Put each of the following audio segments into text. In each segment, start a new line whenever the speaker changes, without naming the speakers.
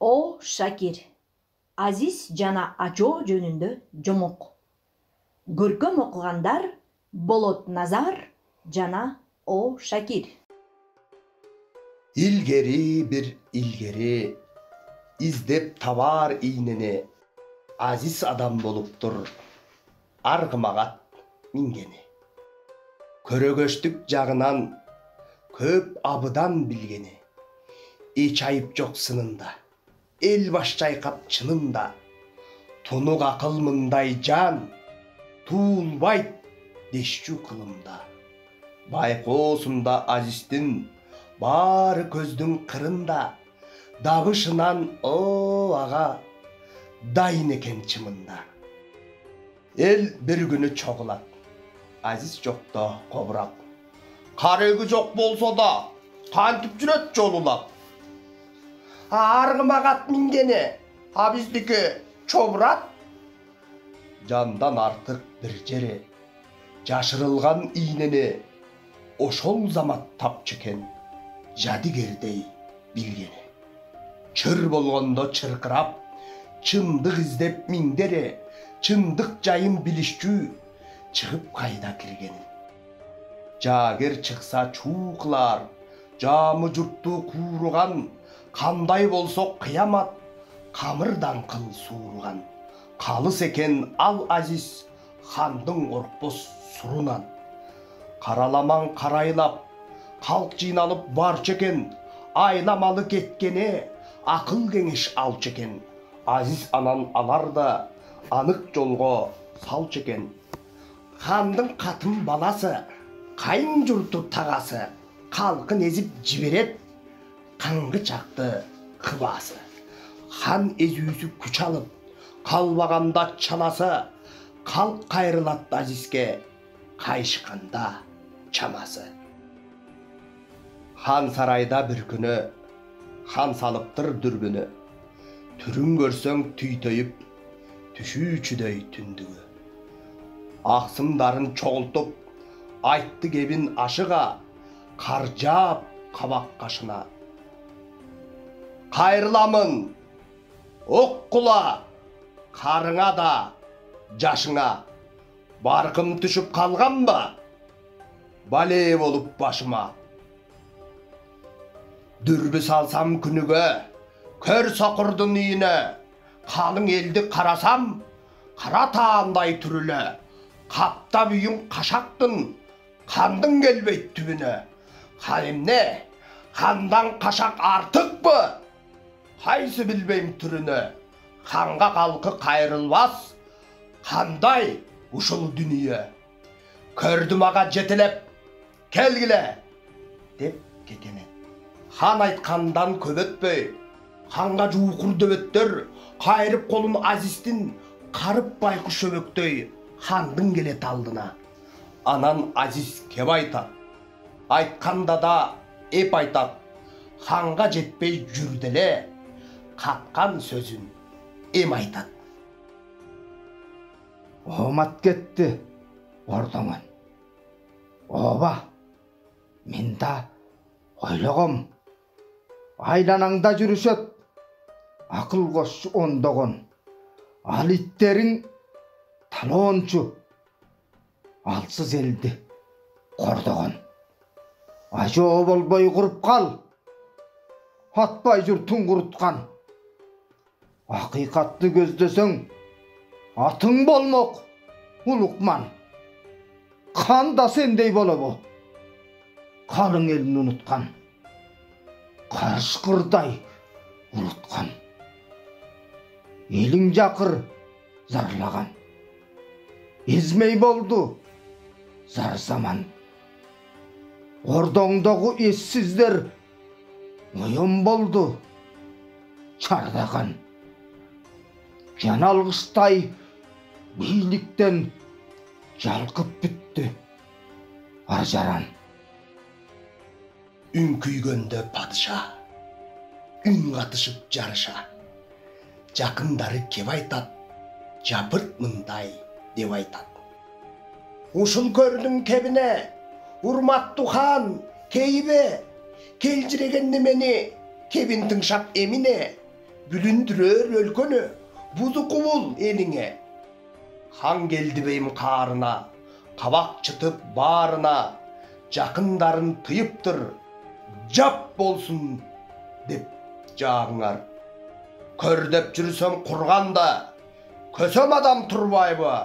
О Шакир, Азиз жана Ачоо жөнүндө жомок. Көркөм окугандар Болот Назар жана О Шакир.
İlgeri bir ilgeri, izdep tabar iğneni, aziz adam boluptur, argımagat mingeni. Körөгөштүк жагынан, көп абыдан билгени, эч айып жок сынында, эл баш чайкап чынында, тунук акыл мындай жан, туулбайт дешчү кылымда. Байкоосунда азиздин, бары көздүн кырында, дабышынан о ага, дайын экен чымында. Эл бир күнү чогулат, азиз жокто кобурап. Карегі жок болсо да, кантип жүрөт жолулап. Аргымагат мингени, а биздики чобурат. Жандан артык бир жери, жашырылган ийнени, ошол замат тапчы экен, жадыгердей билгени. Чыр болгондо чыркырап, чындык издеп миңдери, чындык жайын билишчү, чыгып кайда киргени. Жагер чыкса чуу кылар, жамы журтту кууруган, кандай болсо кыямат, камырдан кыл сууруган. Калыс экен ал азиз, хандын коркпос сурунан. Караламан карайлап, калк жыйналып барчу экен, айламалы кеткени, акыл кеңеш алчу экен. Азиз анан алар да, анык жолго салчу экен. Хандын катын баласы, кайын журту тагасы, калкын эзип жиберет, каңгы чакты кыбасы. Хан эзүүсү күч алып, калбаганда чанасы, калк кайрылат азизге, кайышканда чамасы. Хан сарайда бир күнү, хан салыптыр дүрбүнү, түрүн көрсөң түйтөйүп, түшүүчүдөй түндүгү. Аксымдарын чогултуп, айтты кебин ашыга, каржап кабак кашына. Кайрыламын, оккула, карыңа да, жашыңа. Баркым түшүп калганбы, бале болуп башыма. Дүрбү салсам күнүгө, көр сокурдун үйүнө, калың элди карасам, кара таандай түрүлө. Капта бүйүн кашактын, кандың келбейт түбүнө. Хан эмне, хандан кашак артыкпы? Кайсы билбейм түрүнө. Ханга калкы кайрылбас, кандай ушул дүнүйө. Көрдүм ага жетелеп, келгиле, деп кетени. Хан айткандан көп өтпөй, ханга жуукур дөбөттөр кайрып колун азиздин, карып байкуш өбөктөй хандын келет алдына. Анан азиз кеп айтат, айтканда да эп айтат, ханга жетпей жүрделе, каткан сөзүн эм айтат.
Омат кетти, ордоңон. Оба, мен да ойлогом. Айланаңда жүрүшөт, акыл кош ондогон. Ал иттериң талоончу, алсыз элди кордогон. Ажоо болбой куруп кал, атпай жүр туңгуруткан. Акыйкатты көздөсөң, атың болмок, улукман. Канда сендей болобу, калың элин унуткан, карышкырдай уруткан. Элиң жакыр зарлаган, эзмей болду зар заман. Ордоңдогу эссиздер оyon болду чардаган. Жаналгыштай бийликтен жалкып бүттү ар жаран.
Үн күйгөндө падыша, үн катышып жарыша. Жакындары кеп айтат, жапырт мындай деп айтат. Ушул көрдүң кебине, урматтуу хан, кейбе, келжиреген немени, кебин тыңшап эмине, Бүлүндүрөр өлкөнү бузу кубул элиңе. Хан келди бейим каарына, кабак чытып баарына, жакындарын тыйыптыр, жап болсун деп жаагыңар. Көрдөп жүрсөм курганда, көсөм адам турбайбы?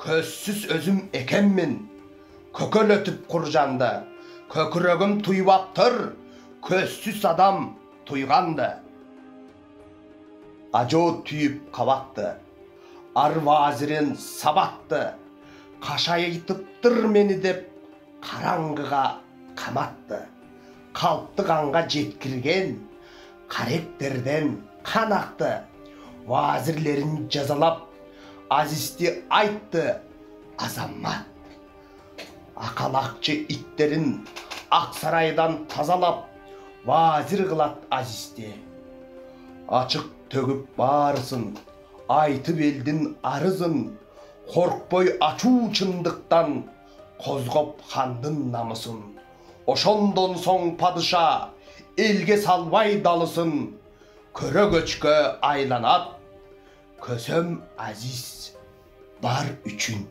Көзсүз өзүм экенмин, көкөлөтүп куржанды. Көкүрөгүм туйбаптыр, көзсүз адам туйганды. Ажоо түйүп кабакты, ар вазирин сабатты. Кашайтыптыр мени деп караңгыга каматты. Калпты канга жеткирген, каректерден кан акты. Вазирлерин жазалап, Азизди айтты азамат. Акалакчы иттерин Ак сарайдан тазалап, вазир кылат Азизди. Ачык төгүп баарысын, айтып элдин арызын, коркпой ачуу чындыктан, козгоп хандын намысын. Ошондон соң падыша элге салбай далысын, көрө көчкө айланат, көсөм Азиз бар үчүн